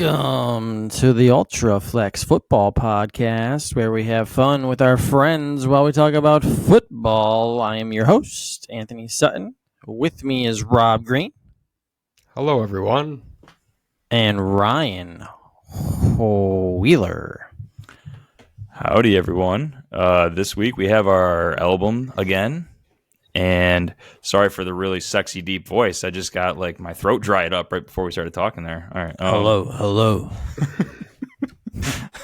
Welcome to the Ultraflex Football podcast, where we have fun with our friends while we talk about football. I am your host, Anthony Sutton. With me is Rob Green. Hello, everyone. And Ryan Wheeler. Howdy, everyone. This week we have our album again. And sorry for the really sexy, deep voice. I just got my throat dried up right before we started talking there. All right. Hello.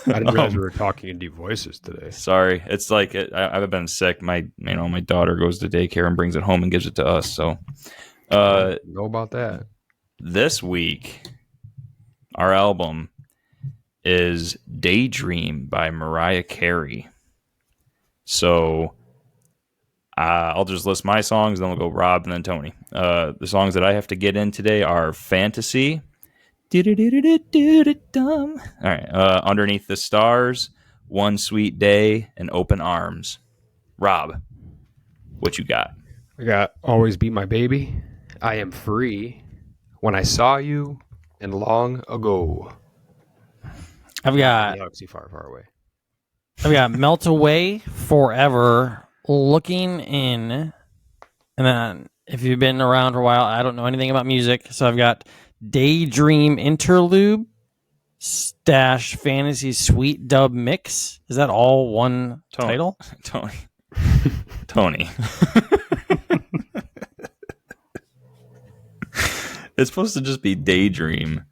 I didn't realize we were talking in deep voices today. Sorry. It's I've been sick. My daughter goes to daycare and brings it home and gives it to us. So, I know about that. This week, our album is Daydream by Mariah Carey. So I'll just list my songs, then we'll go Rob and then Tony. The songs that I have to get in today are Fantasy, all right, Underneath the Stars, One Sweet Day, and Open Arms. Rob, what you got? I got Always Be My Baby, I Am Free, When I Saw You, and Long Ago. I've got Galaxy Far, Far Away. I've got Melt Away, Forever, Looking In, and then if you've been around for a while, I don't know anything about music, so I've got Daydream Interlude / Fantasy Sweet Dub Mix. Is that all one title? Tony. It's supposed to just be Daydream.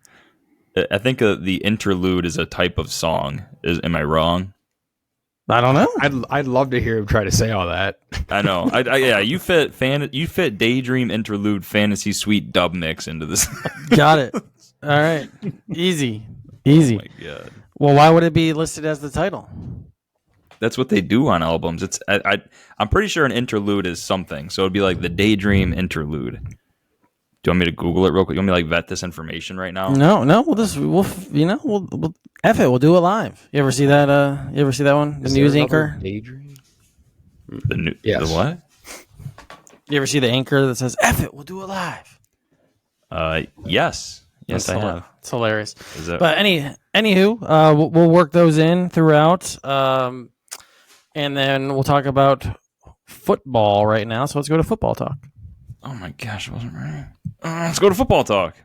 I think the interlude is a type of song. Am I wrong? I don't know. I'd love to hear him try to say all that. I know. Yeah, you fit Daydream Interlude Fantasy Suite Dub Mix into this. Got it. All right. Easy. Oh my God. Well, why would it be listed as the title? That's what they do on albums. I'm pretty sure an interlude is something. So it'd be like the Daydream Interlude. Do you want me to Google it real quick? You want me to vet this information right now? No. We'll F it. We'll do it live. You ever see that? You ever see that one? The news anchor. Daydream. The what? You ever see the anchor that says "F it"? We'll do it live. Yes, I have. It's hilarious. But anywho, we'll work those in throughout, and then we'll talk about football right now. So let's go to football talk. Oh my gosh, I wasn't ready. Let's go to football talk.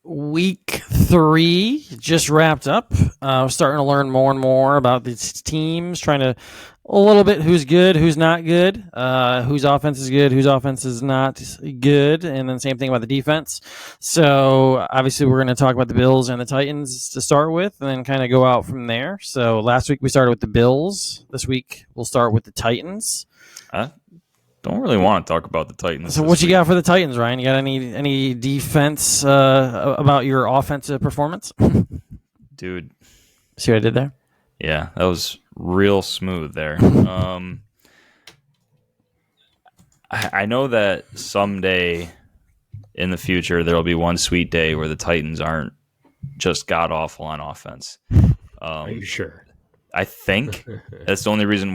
Week 3 just wrapped up. We're starting to learn more and more about these teams, trying to a little bit who's good, who's not good, whose offense is good, whose offense is not good, and then same thing about the defense. So obviously we're going to talk about the Bills and the Titans to start with, and then kind of go out from there. So last week we started with the Bills. This week we'll start with the Titans. I don't really want to talk about the Titans. So what you got for the Titans, Ryan? You got any defense about your offensive performance? Dude. See what I did there? Yeah, that was real smooth there. I know that someday in the future there will be one sweet day where the Titans aren't just god-awful on offense. Are you sure? I think that's the only reason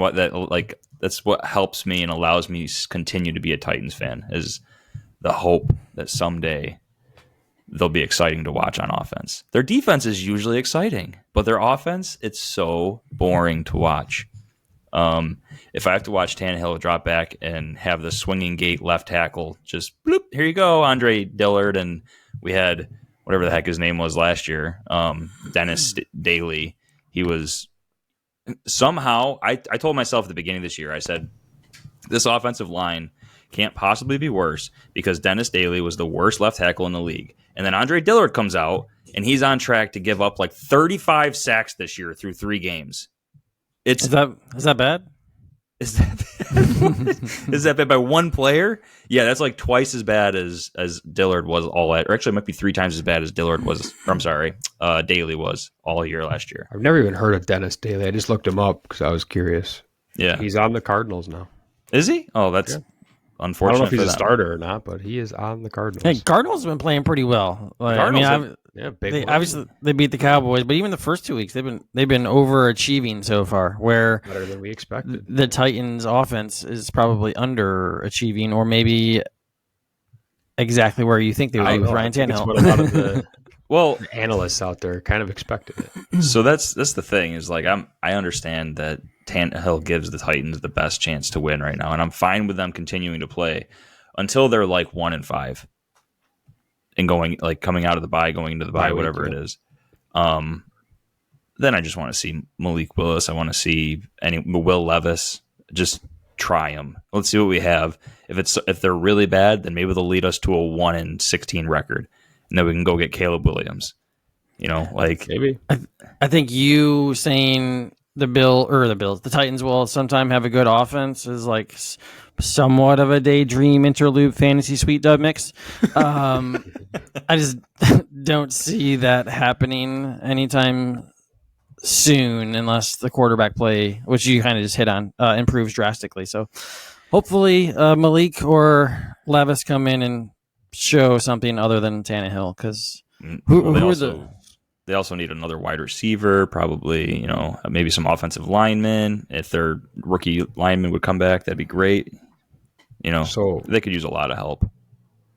that's what helps me and allows me to continue to be a Titans fan, is the hope that someday they'll be exciting to watch on offense. Their defense is usually exciting, but their offense, it's so boring to watch. If I have to watch Tannehill drop back and have the swinging gate left tackle, just bloop, here you go, Andre Dillard, and we had whatever the heck his name was last year, Dennis Daly. He was somehow, I told myself at the beginning of this year, I said, this offensive line can't possibly be worse because Dennis Daly was the worst left tackle in the league. And then Andre Dillard comes out, and he's on track to give up 35 sacks this year through 3 games. Is that bad? Is that bad by one player? Yeah, that's twice as bad as Dillard was or actually it might be 3 times as bad as Dillard was. Daly was all year last year. I've never even heard of Dennis Daly. I just looked him up because I was curious. Yeah, he's on the Cardinals now. Is he? Oh, that's unfortunate. I don't know if he's a starter or not, but he is on the Cardinals. Hey, Cardinals have been playing pretty well. They beat the Cowboys, but even the first 2 weeks they've been overachieving so far. Where better than we expected. The Titans' offense is probably underachieving, or maybe exactly where you think they would be with Ryan think it's Tannehill. what a lot of the Well, analysts out there kind of expected it. so that's the thing is like I understand that Tannehill gives the Titans the best chance to win right now, and I'm fine with them continuing to play until they're like 1-5 and coming out of the bye, going into the bye, whatever it is. Then I just want to see Malik Willis. I want to see Will Levis. Just try them. Let's see what we have. If they're really bad, then maybe they'll lead us to a 1-16 record, and then we can go get Caleb Williams. Maybe. I think you saying the Titans will sometime have a good offense is like somewhat of a daydream interlude fantasy sweet dub mix. I just don't see that happening anytime soon unless the quarterback play, which you kind of just hit on, improves drastically. So hopefully Malik or Levis come in and show something other than Tannehill, because they also need another wide receiver, probably, maybe some offensive linemen. If their rookie lineman would come back, that'd be great. So they could use a lot of help.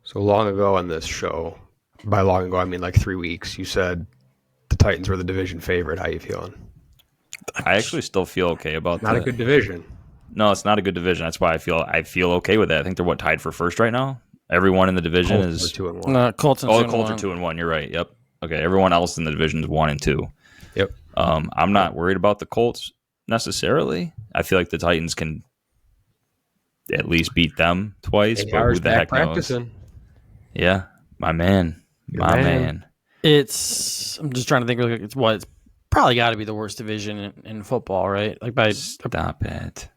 So long ago on this show, by long ago I mean like 3 weeks, you said the Titans were the division favorite. How you feeling? I actually still feel okay about that. Not a good division. No, it's not a good division. That's why I feel okay with that. I think they're tied for first right now. Everyone in the division is 2-1. No, Colts are 2-1. You're right. Yep. Okay. Everyone else in the division is 1-2. Yep. I'm not worried about the Colts necessarily. I feel like the Titans can at least beat them twice. But who the heck practicing. knows? Yeah, my man. I'm just trying to think. It's probably got to be the worst division in football, right? Stop it.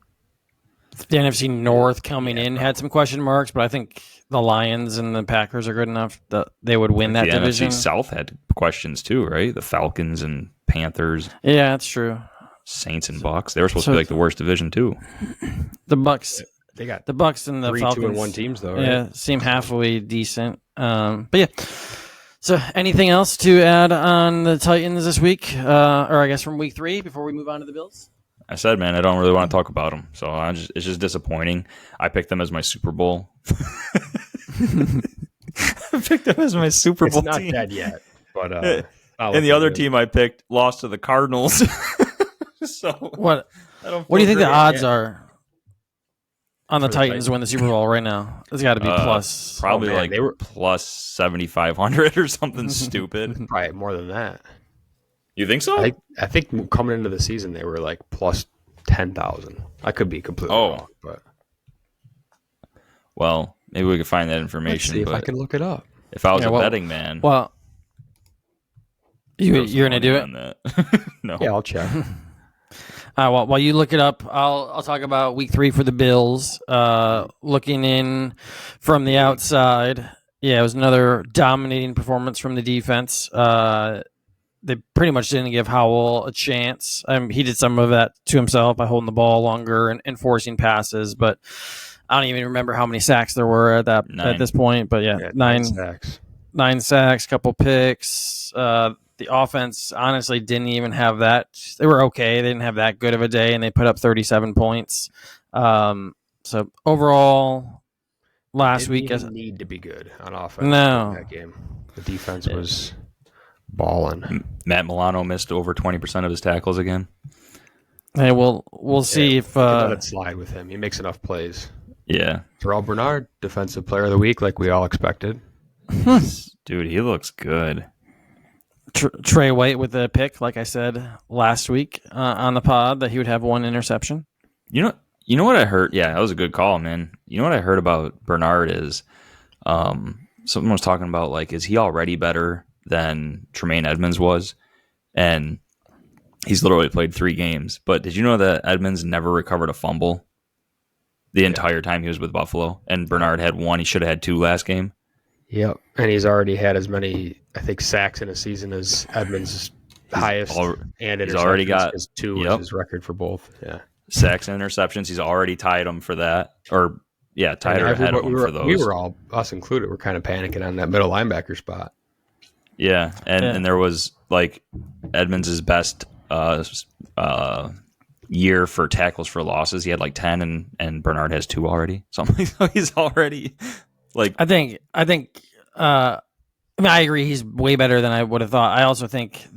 The NFC North coming in had some question marks, but I think the Lions and the Packers are good enough that they would win that division. The NFC South had questions too, right? The Falcons and Panthers. Yeah, that's true. Saints and Bucks. They were supposed to be like the worst division too. The Bucks. They got the Bucks and the 3 Falcons. 2-1 teams though, right? Yeah, seem halfway decent. But yeah. So anything else to add on the Titans this week, or I guess from week 3 before we move on to the Bills? I said, man, I don't really want to talk about them, so it's just disappointing. I picked them as my Super Bowl. I picked them as my Super Bowl team. It's not dead yet, but and the other team I picked lost to the Cardinals. So what do you think the odds are on the Titans to win the Super Bowl right now? It's got to be plus. Probably they were plus 7,500 or something stupid. Probably more than that. You think so? I think coming into the season they were like plus 10,000. I could be completely wrong, but well, maybe we could find that information. Let's see if I can look it up. If I was a betting man, well, you're gonna do it? No. Yeah, I'll check. While you look it up, I'll talk about week 3 for the Bills. Looking in from the outside, it was another dominating performance from the defense. They pretty much didn't give Howell a chance. He did some of that to himself by holding the ball longer and forcing passes, but I don't even remember how many sacks there were at this point. But yeah, 9 sacks. 9 sacks, couple picks. The offense honestly didn't even have that. They were okay. They didn't have that good of a day, and they put up 37 points. So overall, last week didn't need to be good on offense. No, in that game the defense was balling. Matt Milano missed over 20% of his tackles again. Hey, we'll see if let it slide with him. He makes enough plays. Yeah, Terrell Bernard, defensive player of the week, like we all expected. Dude, he looks good. Trey White with a pick, like I said last week on the pod, that he would have 1 interception. You know what I heard? Yeah, that was a good call, man. You know what I heard about Bernard is someone was talking about, like, is he already better than Tremaine Edmonds was? And he's literally played 3 games. But did you know that Edmonds never recovered a fumble the entire time he was with Buffalo? And Bernard had 1. He should have had 2 last game. Yep, and he's already had as many, I think, sacks in a season as Edmonds' highest, and he's already got 2 is his record for both. Yeah, sacks and interceptions. He's already tied him for that, tied or ahead of him for those. We were all, us included, were kind of panicking on that middle linebacker spot. Yeah, and there was like Edmonds' best year for tackles for losses. He had like 10, and Bernard has 2 already. So he's already Like, I think. I mean, I agree. He's way better than I would have thought. I also think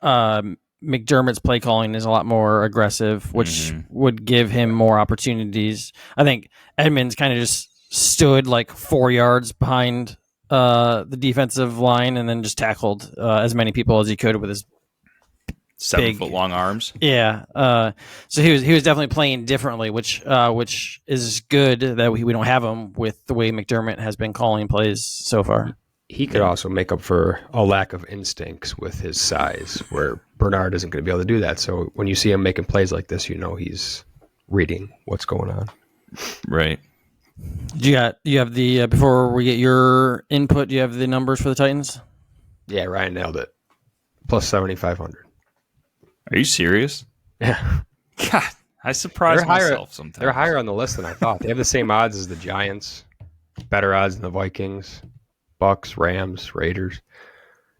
McDermott's play calling is a lot more aggressive, which would give him more opportunities. I think Edmonds kind of just stood like 4 yards behind the defensive line and then just tackled as many people as he could with his 7 foot long arms. Yeah. So he was definitely playing differently, which is good that we don't have him with the way McDermott has been calling plays so far. He could also make up for a lack of instincts with his size, where Bernard isn't going to be able to do that. So when you see him making plays like this, he's reading what's going on. Right. Do you have the before we get your input? Do you have the numbers for the Titans? Yeah, Ryan nailed it. Plus 7,500. Are you serious? Yeah. God, I surprise myself sometimes. They're higher on the list than I thought. They have the same odds as the Giants, better odds than the Vikings, Bucks, Rams, Raiders,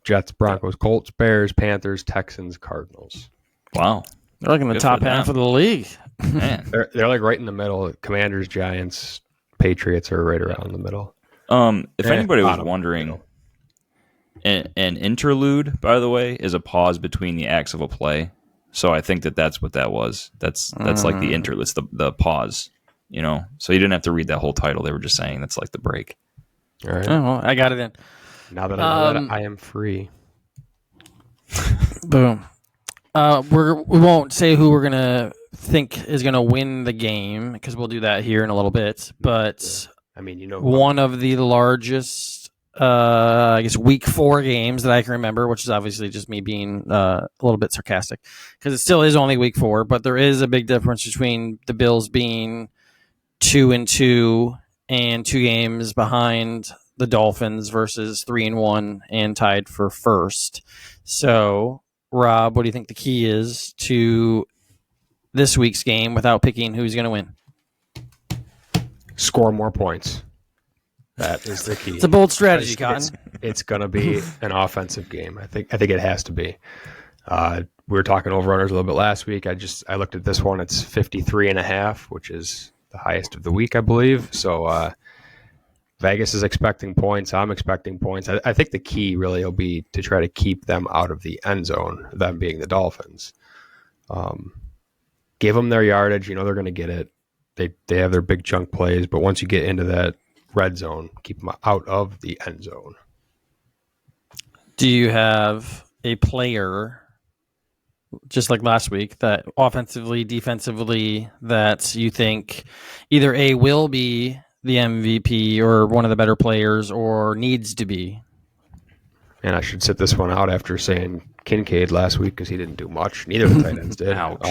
Jets, Broncos, Colts, Bears, Panthers, Texans, Cardinals. Wow. They're like in the Good top for them. half of the league. Man. They're like right in the middle. Commanders, Giants, Patriots are right around the middle. If anybody was bottom, wondering, an interlude, by the way, is a pause between the acts of a play. So I think that's what that was. That's like the interlude. It's the pause, So you didn't have to read that whole title. They were just saying that's like the break. All right. Oh, well, I got it in. Now that I know that I am free. Boom. We won't say who we're gonna think is gonna win the game because we'll do that here in a little bit. But I mean, one of the largest, I guess, week 4 games that I can remember, which is obviously just me being a little bit sarcastic because it still is only week 4, but there is a big difference between the Bills being 2-2 and 2 games behind the Dolphins versus 3-1 and tied for first. So, Rob, what do you think the key is to this week's game without picking who's going to win? Score more points. That is the key. It's a bold strategy, Cotton. It's going to be an offensive game. I think it has to be. We were talking over-runners a little bit last week. I looked at this one. It's 53.5, which is the highest of the week, I believe. So Vegas is expecting points. I'm expecting points. I think the key really will be to try to keep them out of the end zone, them being the Dolphins. Give them their yardage. They're going to get it. They have their big chunk plays, but once you get into that red zone, keep them out of the end zone. Do you have a player, just like last week, that offensively, defensively, that you think either A, will be the MVP or one of the better players or needs to be? And I should sit this one out after saying Kincaid last week because he didn't do much. Neither of the tight ends did. Ouch.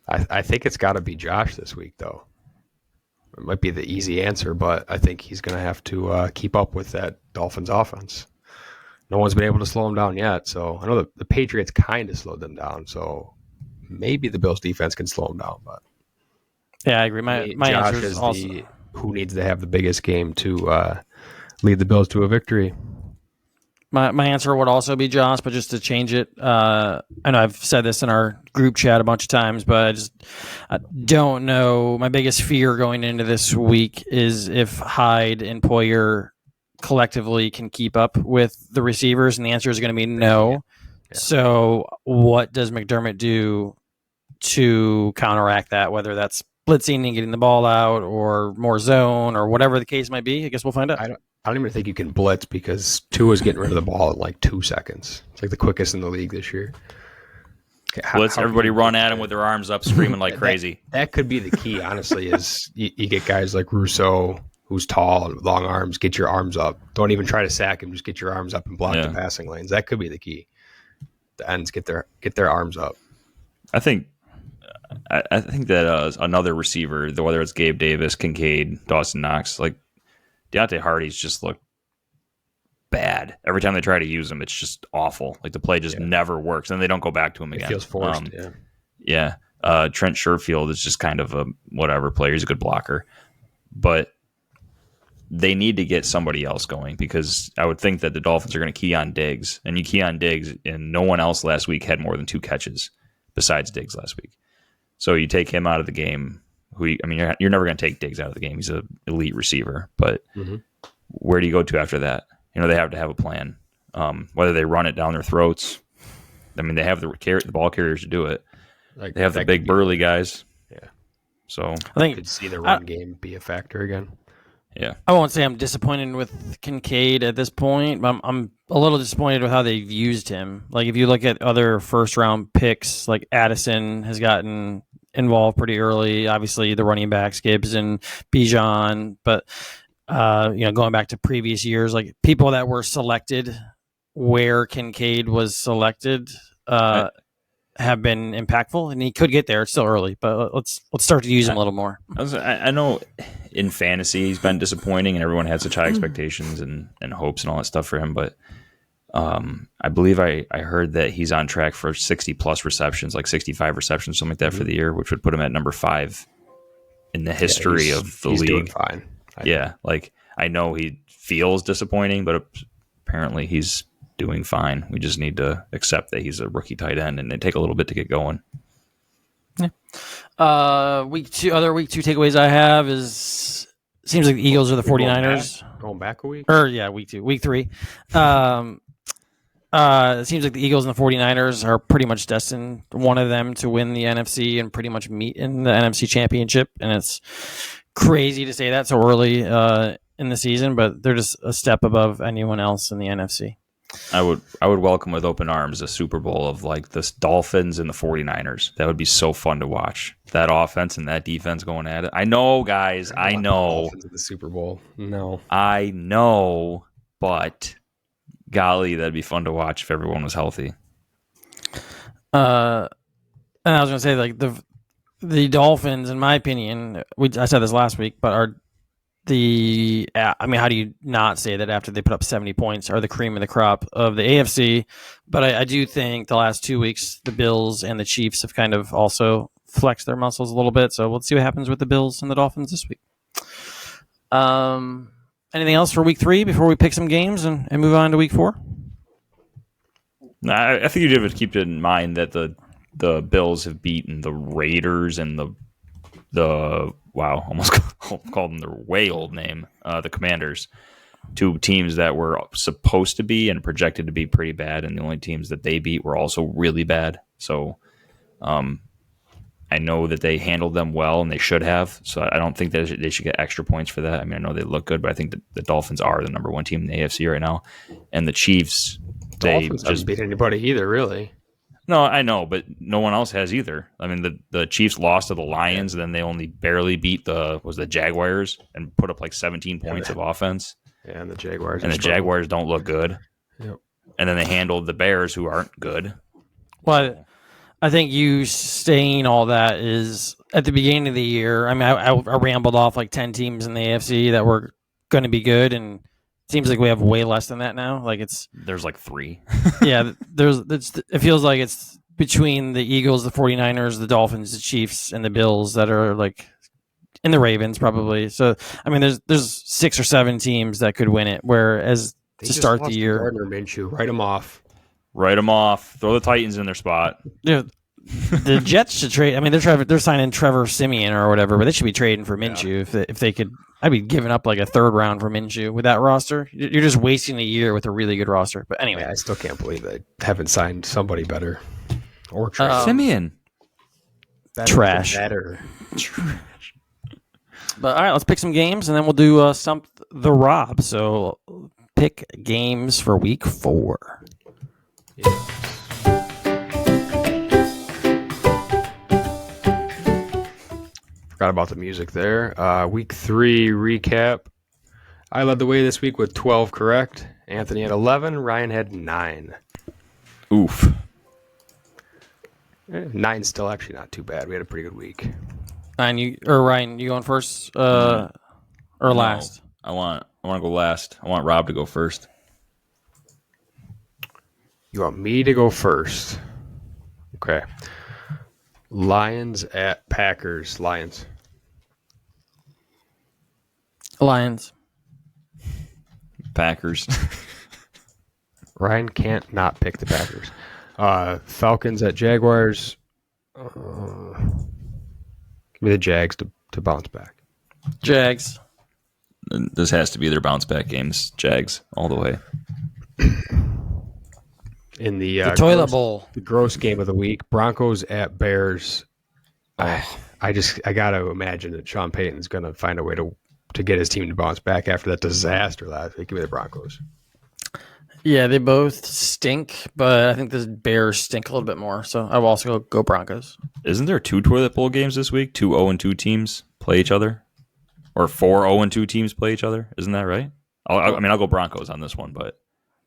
I think it's got to be Josh this week, though. It might be the easy answer, but I think he's going to have to keep up with that Dolphins offense. No one's been able to slow him down yet. So I know the Patriots kind of slowed them down. So maybe the Bills defense can slow them down. But yeah, I agree. My Josh answer is also who needs to have the biggest game to lead the Bills to a victory. My answer would also be Josh, but just to change it, I know I've said this in our group chat a bunch of times, but I don't know. My biggest fear going into this week is if Hyde and Poyer collectively can keep up with the receivers, and the answer is going to be no. Yeah. So what does McDermott do to counteract that, whether that's blitzing and getting the ball out or more zone or whatever the case might be? I guess we'll find out. I don't even think you can blitz because Tua's getting rid of the ball in like 2 seconds. It's like the quickest in the league this year. Okay, blitz, everybody run at him with their arms up, screaming like crazy. That could be the key, honestly, is you get guys like Rousseau, who's tall and long arms, get your arms up. Don't even try to sack him, just get your arms up and block the passing lanes. That could be the key. The ends get their arms up. I think that another receiver, whether it's Gabe Davis, Kincaid, Dawson Knox, like Deontay Hardy's just look bad. Every time they try to use him, it's just awful. Like the play just never works, and they don't go back to him again. It feels forced. Yeah. Trent Sherfield is just kind of a whatever player. He's a good blocker, but they need to get somebody else going because I would think that the Dolphins are going to key on Diggs, and you key on Diggs, and no one else last week had more than 2 catches besides Diggs last week. So you take him out of the game. you're never going to take Diggs out of the game. He's an elite receiver, but where do you go to after that? They have to have a plan. Whether they run it down their throats. I mean, they have the ball carriers to do it. They have the big burly guys. Yeah. So I think could see the run game be a factor again. Yeah. I won't say I'm disappointed with Kincaid at this point, but I'm a little disappointed with how they've used him. Like, if you look at other first-round picks, like Addison has gotten involved pretty early. Obviously, the running backs, Gibbs and Bijan. But, going back to previous years, like people that were selected where Kincaid was selected have been impactful, and he could get there. It's still early, but let's start to use him a little more. I know in fantasy he's been disappointing, and everyone had such high expectations and hopes and all that stuff for him. But I believe I heard that he's on track for 60-plus receptions, like 65 receptions, something like that for the year, which would put him at number 5 in the history of the league. He's doing fine. I know he feels disappointing, but apparently he's doing fine. We just need to accept that he's a rookie tight end, and it take a little bit to get going. Yeah. Week 2 takeaways I have is seems like the Eagles are the 49ers. Going back a week? Week 2. Week 3. It seems like the Eagles and the 49ers are pretty much destined, one of them, to win the NFC and pretty much meet in the NFC Championship. And it's crazy to say that so early in the season, but they're just a step above anyone else in the NFC. I would welcome with open arms a Super Bowl of like the Dolphins and the 49ers. That would be so fun to watch. That offense and that defense going at it. I know, guys. I know. Dolphins in the Super Bowl. No. I know, but golly, that'd be fun to watch if everyone was healthy. And I was going to say, like, the Dolphins, in my opinion, I said this last week, but how do you not say that after they put up 70 points are the cream of the crop of the AFC? But I do think the last 2 weeks, the Bills and the Chiefs have kind of also flexed their muscles a little bit. So let's see what happens with the Bills and the Dolphins this week. Anything else for week 3 before we pick some games and move on to week 4? I think you have to keep in mind that the Bills have beaten the Raiders and the almost called them their way old name, the Commanders, 2 teams that were supposed to be and projected to be pretty bad, and the only teams that they beat were also really bad. So I know that they handled them well, and they should have. So I don't think that they should get extra points for that. I mean, I know they look good, but I think that the Dolphins are the number 1 team in the AFC right now, and the Chiefs. Dolphins haven't beat anybody either, really. No, I know, but no one else has either. I mean, the Chiefs lost to the Lions, and then they only barely beat the Jaguars and put up like 17 points of offense. Yeah, and the Jaguars. And the Jaguars don't look good. Yep. And then they handled the Bears, who aren't good. Well, I think you saying all that is at the beginning of the year. I mean, I rambled off like 10 teams in the AFC that were going to be good, and it seems like we have way less than that now. Like there's like 3. Yeah, it feels like it's between the Eagles, the 49ers, the Dolphins, the Chiefs, and the Bills that are like, and the Ravens probably. So I mean, there's 6 or 7 teams that could win it. Whereas to start the year, Gardner Minshew, write them off. Write them off. Throw the Titans in their spot. Yeah, the Jets should trade. I mean, they're signing Trevor Siemian or whatever, but they should be trading for Minshew if they could. I'd be giving up like a 3rd round for Minshew with that roster. You're just wasting a year with a really good roster. But anyway, I still can't believe they haven't signed somebody better or Siemian. Trash. Better. But all right, let's pick some games and then we'll do Stump the Rob. So pick games for week 4. Yeah. Forgot about the music there. Week 3 recap. I led the way this week with 12 correct. Anthony had 11. Ryan had 9. Oof. 9's still actually not too bad. We had a pretty good week. Ryan, you going first or last? I want to go last. I want Rob to go first. You want me to go first? Okay. Lions at Packers. Lions. Packers. Ryan can't not pick the Packers. Falcons at Jaguars. Give me the Jags to to bounce back. Jags. This has to be their bounce back games. Jags all the way. In the Toilet Bowl. the gross game of the week, Broncos at Bears. I got to imagine that Sean Payton's going to find a way to get his team to bounce back after that disaster last week. Give me the Broncos. Yeah, they both stink, but I think the Bears stink a little bit more. So I will also go Broncos. Isn't there 2 toilet bowl games this week? 2 0-2 teams play each other, or 4 0-2 teams play each other. Isn't that right? I'll go Broncos on this one, but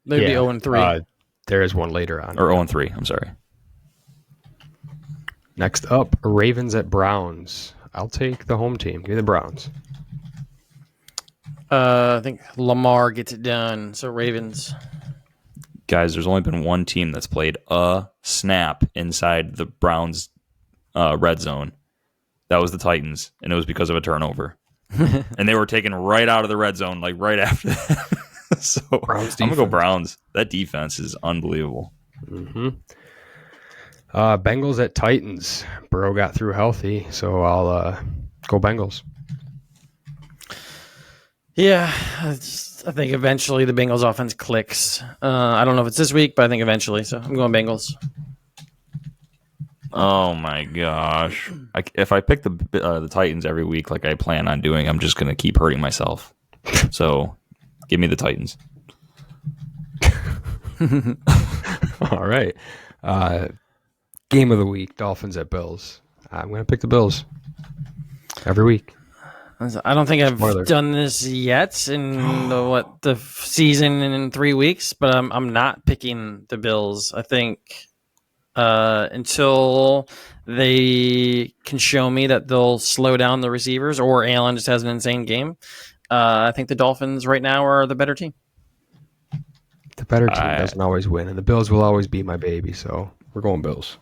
Maybe 0-3. There is one later on. Or 0-3. I'm sorry. Next up, Ravens at Browns. I'll take the home team. Give me the Browns. I think Lamar gets it done. So Ravens. Guys, there's only been one team that's played a snap inside the Browns red zone. That was the Titans, and it was because of a turnover. And they were taken right out of the red zone, like right after that. So I'm going to go Browns. That defense is unbelievable. Mm-hmm. Bengals at Titans. Burrow got through healthy, so I'll go Bengals. Yeah, I think eventually the Bengals offense clicks. I don't know if it's this week, but I think eventually. So I'm going Bengals. Oh my gosh! If I pick the Titans every week like I plan on doing, I'm just going to keep hurting myself. So give me the Titans. All right. Game of the week, Dolphins at Bills. I'm going to pick the Bills every week. I don't think I've done this yet in the season in 3 weeks, but I'm not picking the Bills. I think until they can show me that they'll slow down the receivers or Allen just has an insane game, I think the Dolphins right now are the better team. The better team doesn't always win, and the Bills will always be my baby, so we're going Bills.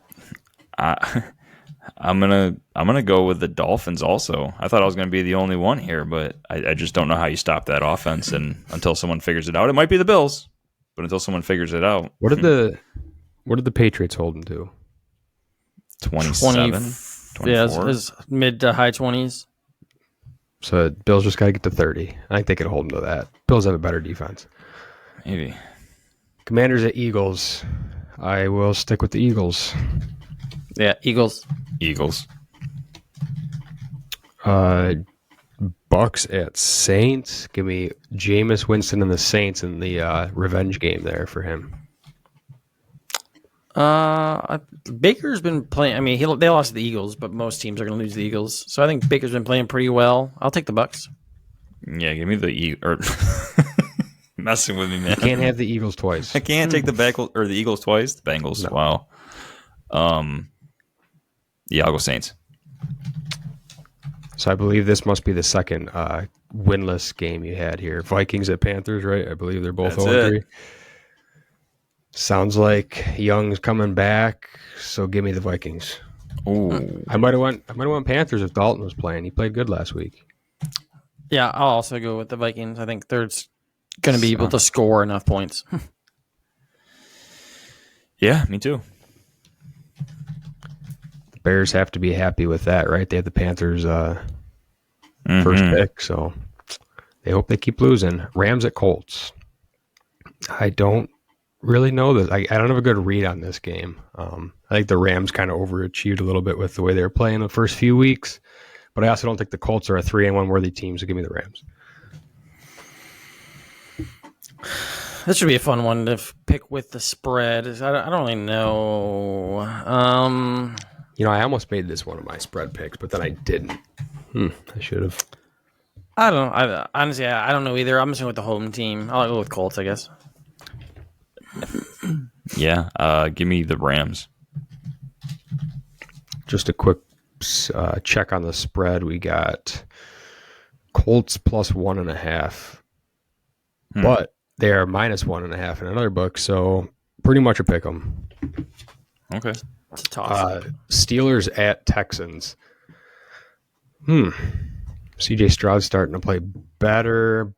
I'm gonna go with the Dolphins also. I thought I was gonna be the only one here, but I just don't know how you stop that offense, and until someone figures it out. It might be the Bills, but until someone figures it out. What did the Patriots hold them to? 27? 24? Yeah, it's mid to high 20s. So Bills just got to get to 30. I think they could hold them to that. Bills have a better defense. Maybe. Commanders at Eagles. I will stick with the Eagles. Yeah, Eagles. Bucks at Saints. Give me Jameis Winston and the Saints in the revenge game there for him. Baker's been playing. I mean, they lost to the Eagles, but most teams are going to lose to the Eagles. So I think Baker's been playing pretty well. I'll take the Bucks. Yeah, give me the Eagles. Messing with me, man. You can't have the Eagles twice. I can't take the Eagles twice. The Bengals. No. Wow. Yeah, I'll go Saints. So I believe this must be the second winless game you had here. Vikings at Panthers, right? I believe they're both 0-3. Sounds like Young's coming back, so give me the Vikings. Ooh. I might have went Panthers if Dalton was playing. He played good last week. Yeah, I'll also go with the Vikings. I think they're going to be able to score enough points. Yeah, me too. The Bears have to be happy with that, right? They have the Panthers first pick, so they hope they keep losing. Rams at Colts. I don't really know that. I don't have a good read on this game. I think the Rams kind of overachieved a little bit with the way they were playing the first few weeks, but I also don't think the Colts are a 3-1 worthy team, so give me the Rams. This should be a fun one to pick with the spread. I don't really know. I almost made this one of my spread picks, but then I didn't. I should have. I don't know. Honestly, I don't know either. I'm just going with the home team. I'll go with Colts, I guess. Yeah, give me the Rams. Just a quick check on the spread. We got Colts plus 1.5, but they are minus 1.5 in another book, so pretty much a pick 'em. Okay. It's a toss. Steelers at Texans. CJ Stroud's starting to play better,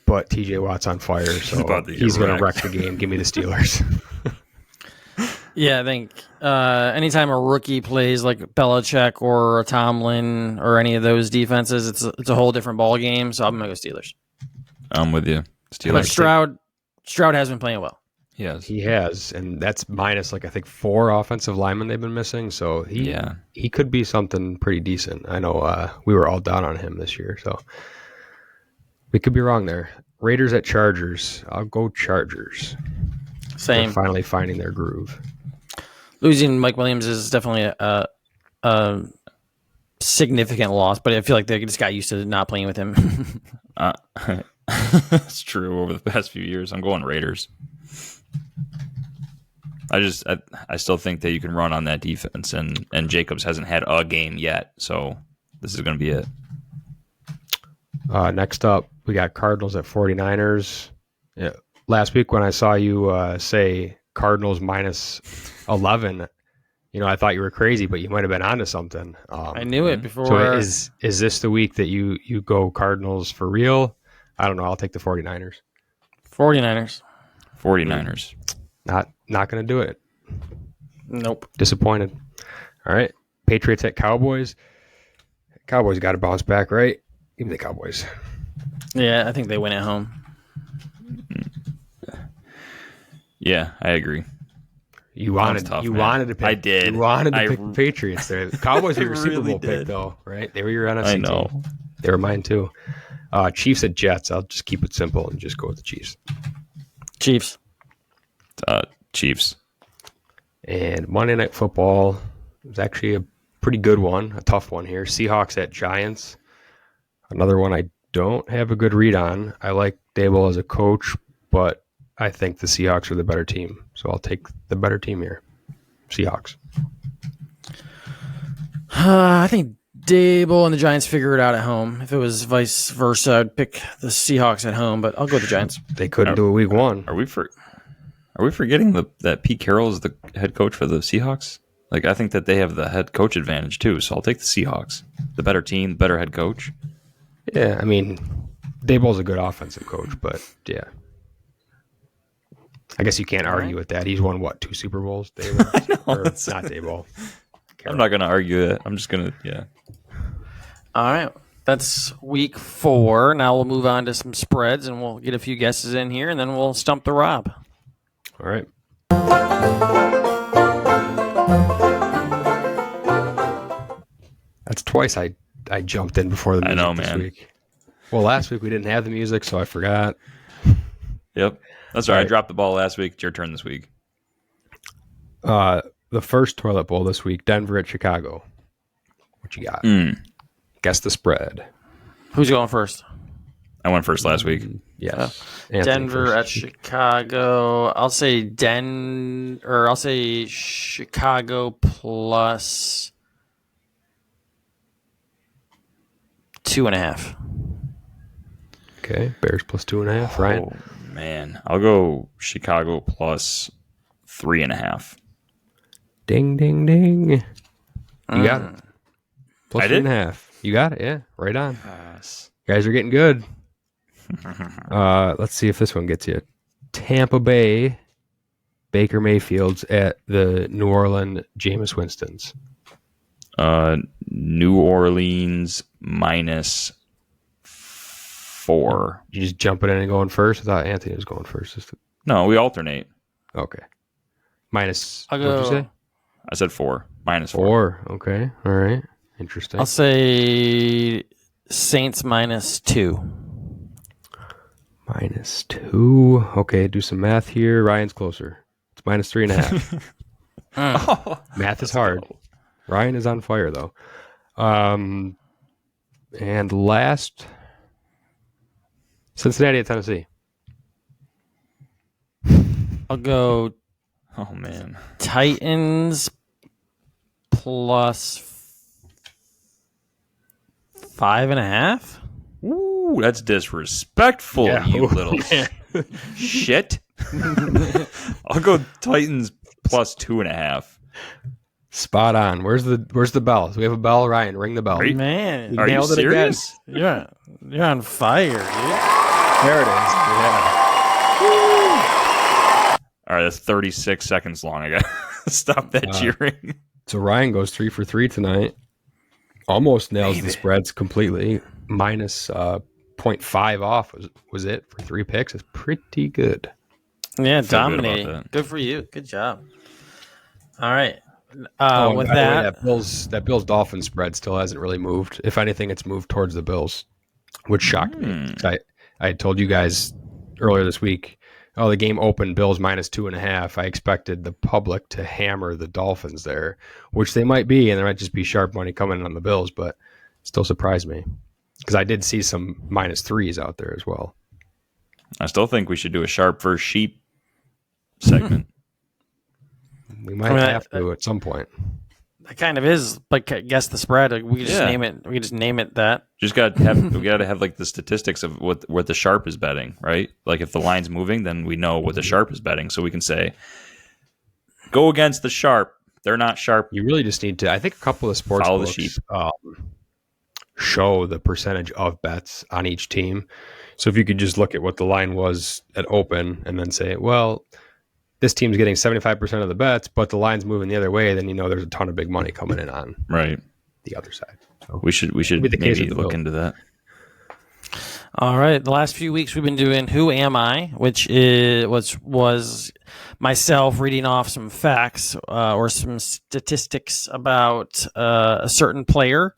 but TJ Watt's on fire, so he's going to wreck the game. Give me the Steelers. Yeah, I think anytime a rookie plays like Belichick or a Tomlin or any of those defenses, it's a whole different ball game. So I'm gonna go Steelers. I'm with you. But Steelers. Stroud has been playing well. Yes. He has, and that's minus like I think 4 offensive linemen they've been missing. So he could be something pretty decent. I know we were all down on him this year, so we could be wrong there. Raiders at Chargers. I'll go Chargers. Same. They're finally finding their groove. Losing Mike Williams is definitely a significant loss, but I feel like they just got used to not playing with him. That's true. Over the past few years, I'm going Raiders. I still think that you can run on that defense, and Jacobs hasn't had a game yet, so this is going to be it. Next up, we got Cardinals at 49ers. Yeah. Last week when I saw you say Cardinals minus 11, I thought you were crazy, but you might have been onto something. I knew it before. So is this the week that you go Cardinals for real? I don't know. I'll take the 49ers. 49ers. Not going to do it. Nope. Disappointed. All right. Patriots at Cowboys. Cowboys got to bounce back, right? Give me the Cowboys. Yeah, I think they win at home. Yeah, I agree. You wanted to pick. I did. You wanted to pick the Patriots there. The Cowboys were your Super Bowl pick, though, right? They were your NFC team. They were mine too. Chiefs at Jets. I'll just keep it simple and just go with the Chiefs. Chiefs. Chiefs. And Monday Night Football was actually a pretty good one, a tough one here. Seahawks at Giants. Another one I don't have a good read on. I like Dable as a coach, but I think the Seahawks are the better team. So I'll take the better team here. Seahawks. I think Dable and the Giants figure it out at home. If it was vice versa, I'd pick the Seahawks at home, but I'll go with the Giants. They couldn't do it week one. Are we forgetting that Pete Carroll is the head coach for the Seahawks? Like, I think that they have the head coach advantage too, so I'll take the Seahawks. The better team, better head coach. Yeah, I mean, Dable's a good offensive coach, but yeah. I guess you can't argue with that. He's won, 2 Super Bowls? Dable? Or not Dable. I'm not going to argue that. I'm just going to, yeah. All right. That's week 4. Now we'll move on to some spreads, and we'll get a few guesses in here, and then we'll stump the Rob. All right. That's twice I jumped in before the music this week. Well, last week we didn't have the music, so I forgot. Yep. That's all right. I dropped the ball last week. It's your turn this week. The first toilet bowl this week, Denver at Chicago. What you got? Guess the spread. Who's going first? I went first last week. Yes. Denver at Chicago. I'll say Chicago plus 2.5. Okay, Bears plus 2.5. Ryan? Oh, man. I'll go Chicago plus 3.5. Ding, ding, ding. You got it. Plus I did? 3.5. You got it, yeah. Right on. Yes. You guys are getting good. Let's see if this one gets you. Tampa Bay, Baker Mayfield's at the New Orleans Jameis Winston's. New Orleans minus 4. You just jumping in and going first? I thought Anthony was going first. No, we alternate. Okay. Minus, I'll what'd you go- say? I said 4. Minus 4. Okay. All right. Interesting. I'll say Saints minus 2. Minus 2. Okay, do some math here. Ryan's closer. It's minus 3.5. Math is hard. Ryan is on fire, though. And last, Cincinnati at Tennessee. I'll go Oh, man. Titans plus 5.5. Ooh, that's disrespectful, Yeah. you little shit. I'll go Titans plus 2.5. Spot on. Where's the bell? Do we have a bell? Ryan, ring the bell. Are you- Man, Are you nailed it serious? you're on fire, dude. There it is. Yeah. All right, that's 36 seconds long, I guess. Stop that cheering. So Ryan goes 3 for 3 tonight. Almost nails the spreads completely. Minus 0.5 off was it for 3 picks. It's pretty good. Yeah, Feel good about dominating. that. Good for you. Good job. All right. With By the way, that, that Bills Dolphins spread still hasn't really moved. If anything, it's moved towards the Bills, which shocked me. I had told you guys earlier this week, the game opened Bills minus 2.5. I expected the public to hammer the Dolphins there, which they might be, and there might just be sharp money coming in on the Bills, but it still surprised me because I did see some minus 3s out there as well. I still think we should do a sharp versus sheep segment. We might have to at some point. that kind of is like guess the spread. Like, we can just name it. We can just name it that. We got to have like the statistics of what the sharp is betting, right? Like if the line's moving, then we know what the sharp is betting, so we can say go against the sharp. They're not sharp. You really just need to. I think a couple of sports Follow the books sheep. Show the percentage of bets on each team. So if you could just look at what the line was at open and then say, well, this team's getting 75% of the bets, but the line's moving the other way, then you know there's a ton of big money coming in on the other side. So We should maybe look into that. All right. The last few weeks we've been doing Who Am I, which was myself reading off some facts or some statistics about a certain player.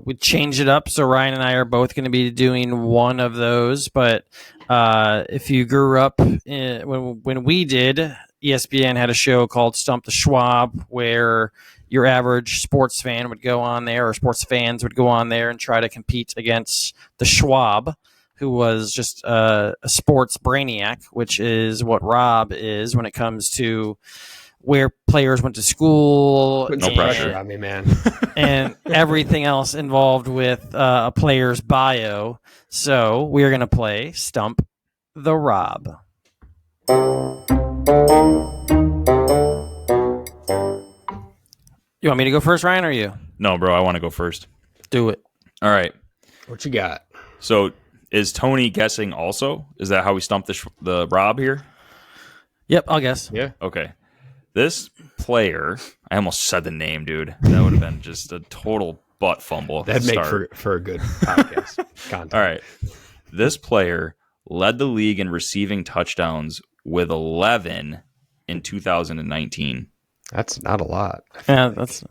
We changed it up, so Ryan and I are both going to be doing one of those. But if you grew up when we did, ESPN had a show called Stump the Schwab, where your average sports fan would go on there, or sports fans would go on there and try to compete against the Schwab, who was just a sports brainiac, which is what Rob is when it comes to where players went to school. Put no pressure on me, man. And everything else involved with a player's bio. So we're going to play Stump the Rob. You want me to go first, Ryan, or you? No, bro, I want to go first. Do it. All right. What you got? So is Tony guessing also? Is that how we stump the Rob here? Yep, I'll guess. Yeah. Okay. This player, I almost said the name, dude. That would have been just a total butt fumble. That'd make for a good podcast content. All right. This player led the league in receiving touchdowns with 11 in 2019. That's not a lot. Yeah, that's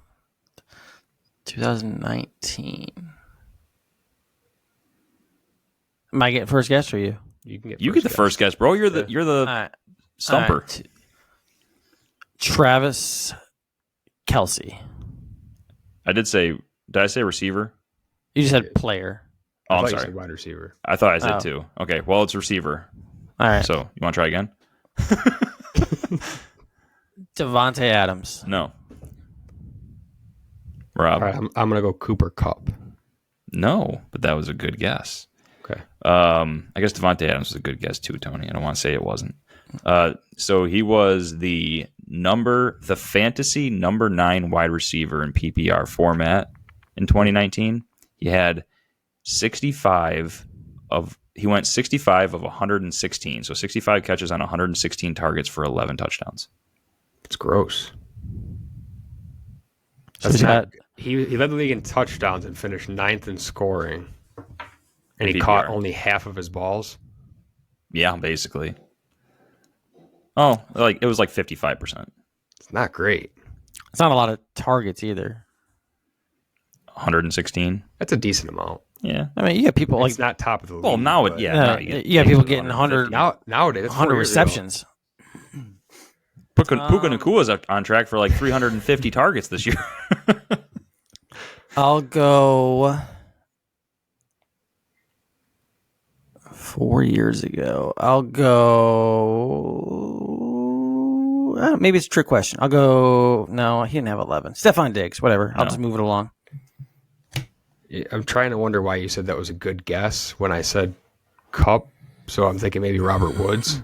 2019. Am I getting first guess or you? You can get. You get the first guess, bro. You're the All right. stumper. All right. Travis Kelce. Did I say receiver? You just said player. Oh, I I'm thought you sorry. said wide receiver. I thought I said Oh. two. Okay, well, it's receiver. All right. So, you want to try again? Devontae Adams. No. Rob? All right, I'm gonna go Cooper Kupp. No, but that was a good guess. Okay. I guess Devontae Adams was a good guess too, Tony. I don't want to say it wasn't. So he was the fantasy number 9 wide receiver in PPR format in 2019. He had 65 of 116. So 65 catches on 116 targets for 11 touchdowns. It's gross. So That's he's not, got- he led the league in touchdowns and finished 9th in scoring. And he PPR. caught only half of his balls. Yeah, basically. Oh, it was like 55%. It's not great. It's not a lot of targets either. 116. That's a decent amount. Yeah. I mean, you got people It's not top of the league. Well, now but it, yeah. uh, now you got people getting 100, nowadays, it's 100 4 years ago. receptions. Puka Nakua's on track for like 350 targets this year. I'll go 4 years ago. I'll go. Maybe it's a trick question. I'll go. No, he didn't have 11. Stephon Diggs, whatever. I'll No. just move it along. I'm trying to wonder why you said that was a good guess when I said Cup. So I'm thinking maybe Robert Woods.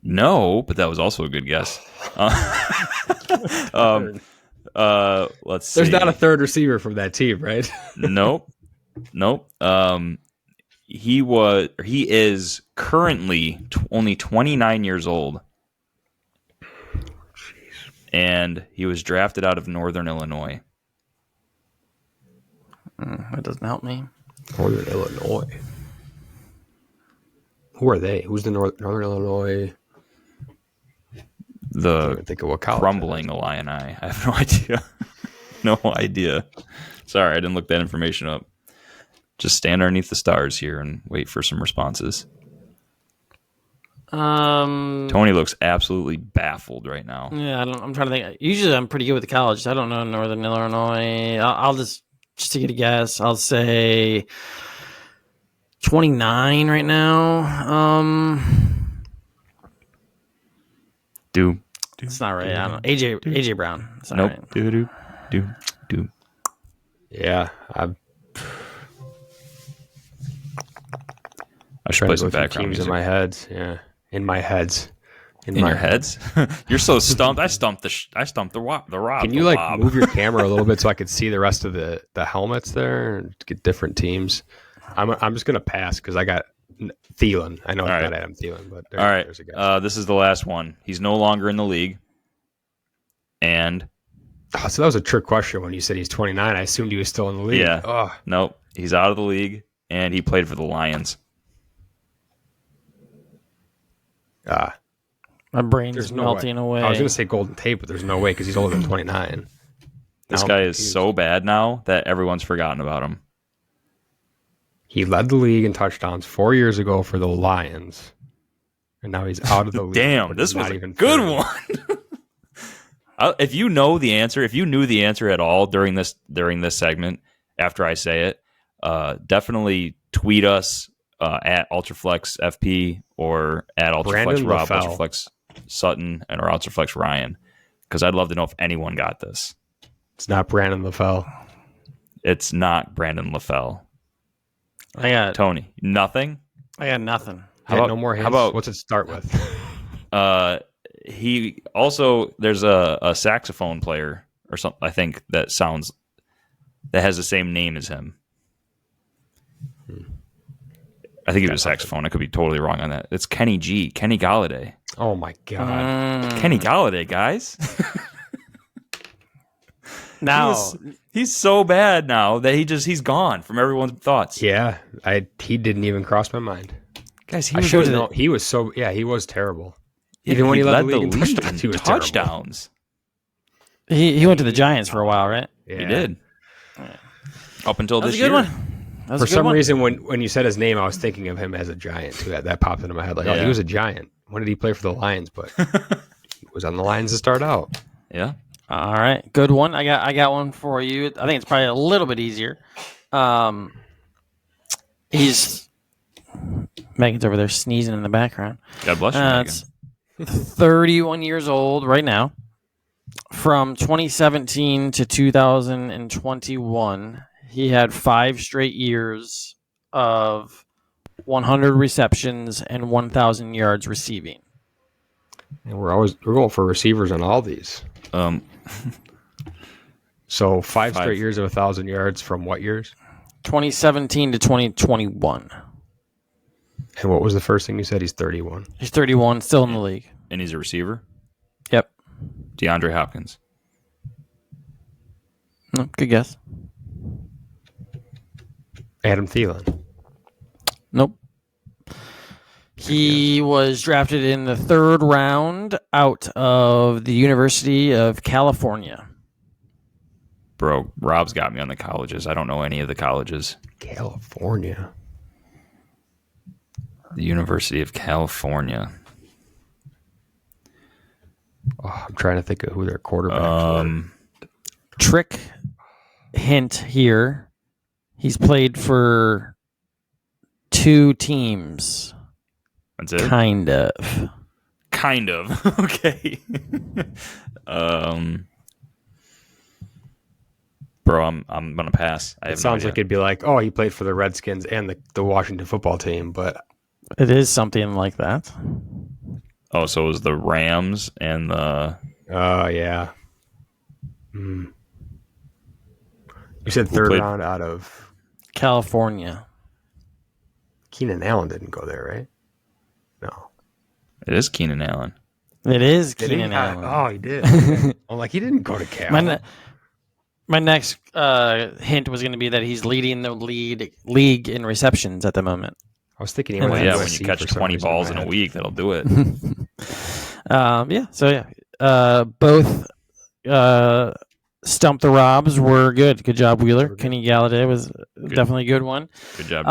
No, but that was also a good guess. Let's see. There's not a third receiver from that team, right? Nope. He is currently only 29 years old. and he was drafted out of Northern Illinois. That doesn't help me. Northern Illinois. Who are they? Who's the Northern Illinois? I The can't even think of what college. Crumbling Illini. I have no idea. No idea. Sorry, I didn't look that information up. Just stand underneath the stars here and wait for some responses. Tony looks absolutely baffled right now. Yeah, I'm trying to think. Usually, I'm pretty good with the college. I don't know Northern Illinois. I'll just to get a guess. I'll say 29 right now. It's not right. I don't know. AJ Brown. It's not Nope. right. Do. Yeah, I should play some through background teams music. in my heads. Yeah, in my heads. In your heads? You're so stumped. I stumped the Rob. Can you move your camera a little bit so I could see the rest of the helmets there and get different teams? I'm just gonna pass because I got Thielen. I know it's not Adam Thielen, but there's a guy. This is the last one. He's no longer in the league, and so that was a trick question when you said he's 29. I assumed he was still in the league. yeah, Oh. nope, he's out of the league, and he played for the Lions. My brain's melting away. I was going to say Golden Tate, but there's no way because he's older than 29. This guy is so bad now that everyone's forgotten about him. He led the league in touchdowns 4 years ago for the Lions, and now he's out of the league. Damn, this was a good one. If you know the answer, if you knew the answer at all during this segment, after I say it, definitely tweet us at Ultraflex FP or at Ultraflex Rob, Ultraflex Sutton, and or Ultraflex Ryan, because I'd love to know if anyone got this. It's not Brandon LaFell. It's not Brandon LaFell. I got Tony. Nothing. I got nothing. No more hints. What's it start with? He also there's a saxophone player or something. I think that has the same name as him. I think he was a saxophone. I could be totally wrong on that. It's Kenny Galladay. Oh my god, Kenny Galladay, guys. Now he's so bad now that he's gone from everyone's thoughts. Yeah, he didn't even cross my mind. Guys, he was terrible. Even when he led the league in touchdowns, he was touchdowns. He went to the Giants for a while, right? Yeah. He did. Up until That was this a good year. one. For some reason, when you said his name, I was thinking of him as a Giant too. That popped into my head. Like, he was a Giant. When did he play for the Lions? But he was on the Lions to start out. Yeah. All right, good one. I got one for you. I think it's probably a little bit easier. He's Megan's over there sneezing in the background. God bless you, Megan. It's 31 years old right now. From 2017 to 2021, he had 5 straight years of 100 receptions and 1,000 yards receiving. And we're going for receivers on all these. So 5 straight years of 1,000 yards from what years? 2017 to 2021. And what was the first thing you said? He's 31. He's 31, still in the league. And he's a receiver? Yep. DeAndre Hopkins. No, good guess. Adam Thielen. Nope. He was drafted in the 3rd round out of the University of California. Bro, Rob's got me on the colleges. I don't know any of the colleges. California. The University of California. Oh, I'm trying to think of who their quarterbacks were. Trick hint here. He's played for 2 teams. That's it? Kind of. Kind of. Okay. Bro, I'm gonna pass. It sounds like it'd be like, he played for the Redskins and the Washington football team, but It is something like that. Oh, so it was the Rams and the... Oh, yeah. You said third round out of... California. Keenan Allen didn't go there, right? No. It is Keenan Allen. It is Did he? Keenan Allen. Oh, he did. I'm like, he didn't go to Cal. My next hint was going to be that he's leading the league in receptions at the moment. I was thinking he Well, went Yeah, to when USC you catch for some 20 reason balls my in a head. week, that'll do it. Both Stump the Robs were good. Good job, Wheeler. Kenny Galladay was definitely a good one. Good job,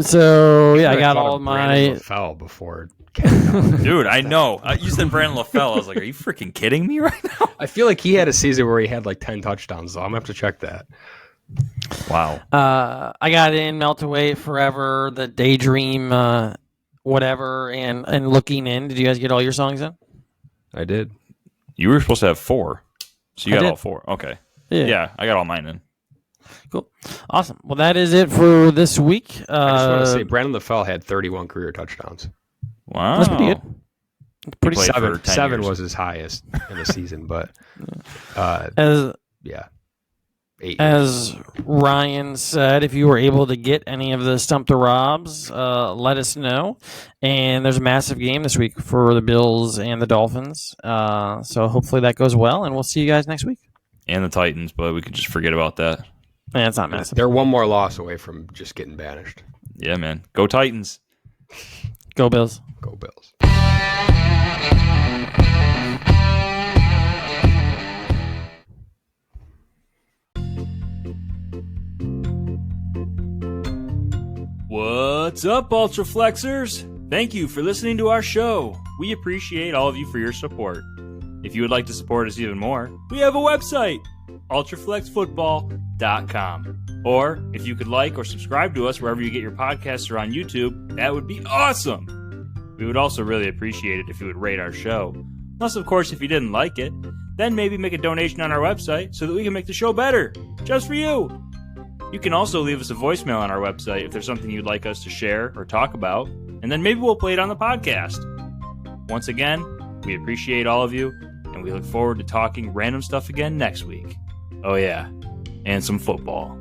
So yeah, I Could've got thought all of my. Brandon LaFell before. Cal. dude. I know. You said Brandon LaFell. I was like, are you freaking kidding me right now? I feel like he had a season where he had like 10 touchdowns, so I'm gonna have to check that. Wow. I got in Melt Away Forever, the Daydream, whatever, and Looking In. Did you guys get all your songs in? I did. You were supposed to have 4. So you I got did. all 4. Okay. Yeah, I got all mine in. Cool. Awesome. Well, that is it for this week. I just want to say Brandon LaFell had 31 career touchdowns. Wow. That's pretty good. Pretty played good. for 10 Seven years. was his highest in the season, but yeah. 8 years. As Ryan said, if you were able to get any of the Stump the Robs, let us know. And there's a massive game this week for the Bills and the Dolphins. So hopefully that goes well, and we'll see you guys next week. And the Titans, but we could just forget about that. And it's not massive. They're one more loss away from just getting banished. Yeah, man. Go Titans. Go Bills. Go Bills. What's up, Ultraflexers? Thank you for listening to our show. We appreciate all of you for your support. If you would like to support us even more, we have a website, ultraflexfootball.com. Or if you could like or subscribe to us wherever you get your podcasts or on YouTube, that would be awesome. We would also really appreciate it if you would rate our show. Plus, of course, if you didn't like it, then maybe make a donation on our website so that we can make the show better, just for you. You can also leave us a voicemail on our website if there's something you'd like us to share or talk about, and then maybe we'll play it on the podcast. Once again, we appreciate all of you, and we look forward to talking random stuff again next week. Oh yeah, and some football.